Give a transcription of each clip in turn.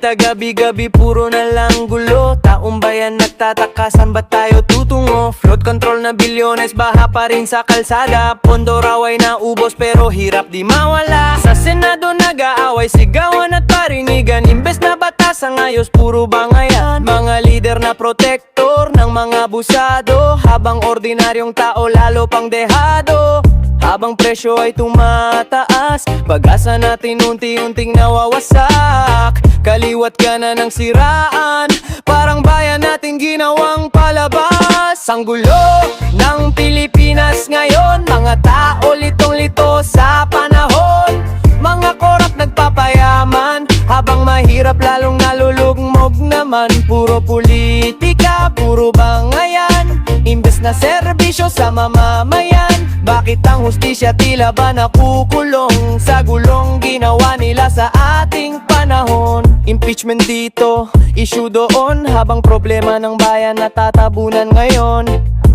Sa gabi-gabi puro na lang gulo. Taong bayan nagtataka, saan ba tayo tutungo? Flood control na bilyones, baha pa rin sa kalsada. Pondo raw ay naubos pero hirap di mawala. Sa Senado nag-aaway, sigawan at parinigan. Imbes na batasang ayos, puro bangayan. Mga lider na protektor ng mga abusado, habang ordinaryong tao lalo pang dehado. Habang presyo ay tumataas, pag-asa natin unti-unting nawawasak. Kaliwat ka na ng siraan, parang bayan natin ginawang palabas. Ang gulo ng Pilipinas ngayon, mga tao litong-lito sa panahon. Mga korap nagpapayaman, habang mahirap lalong nalulugmog naman. Puro politika, puro bangayan, imbes na serbisyo sa mamamayan. Bakit ang hustisya tila ba nakukulong sa gulong ginawa nila sa ating panahon? Impeachment dito, issue doon, habang problema ng bayan natatabunan ngayon.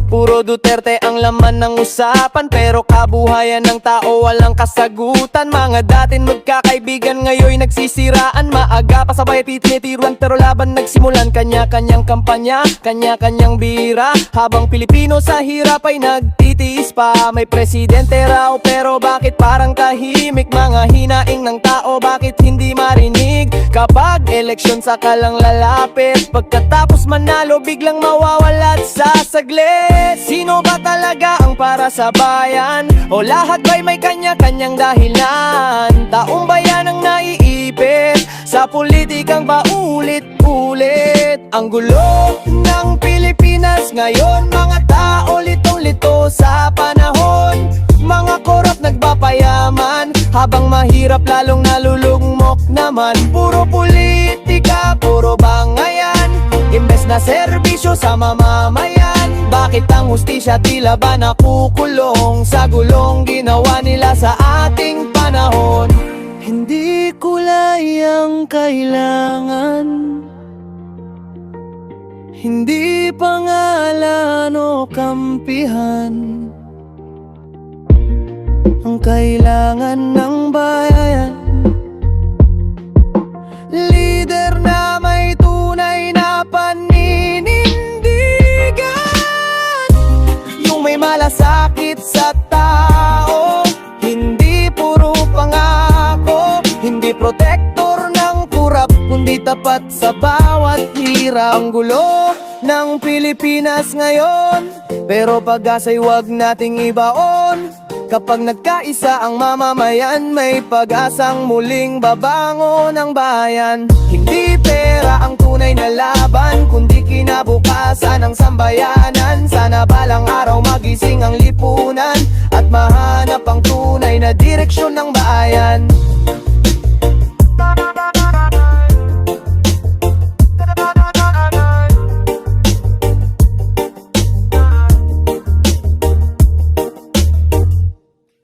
Puro Duterte ang laman ng usapan, pero kabuhayan ng tao walang kasagutan. Mga dating magkakaibigan ngayon nagsisiraan. Maaga pa sabay tinitiruan pero laban nagsimulan. Kanya-kanyang kampanya, kanya-kanyang bira, habang Pilipino sa hirap ay nagtitiis pa. May presidente raw pero bakit parang tahimik? Mga hinaing ng tao bakit hindi marinig? Kapag eleksyon saka lang lalapit, pagkatapos manalo biglang mawawala at sasaglit. Sino ba talaga ang para sa bayan? O lahat ba'y may kanya-kanyang dahilan? Taong bayan ang naiipit sa politikang paulit-ulit. Ang gulo ng Pilipinas ngayon, mga tao litong-lito sa panahon. Mga korap nagpapayaman, habang mahirap lalong nalulugmok naman. Puro politika, puro bangayan, imbes na serbisyo sa mamamayan. Bakit ang hustisya tila ba nakukulong sa gulong ginawa nila sa ating panahon? Hindi kulay ang kailangan, hindi pangalan o kampihan. Ang kailangan ng bayan, lider na may tunay na paninindigan. Yung may malasakit sa tao, hindi puro pangako. Hindi protektor ng kurap, kundi tapat sa bawat hirap. Ang gulo ng Pilipinas ngayon, pero pag-asa'y wag nating ibaon. Kapag nagkaisa ang mamamayan, may pag-asang muling babangon ang bayan. Hindi pera ang tunay na laban, kundi kinabukasan ng sambayanan. Sana balang araw magising ang lipunan at mahanap ang tunay na direksyon ng bayan.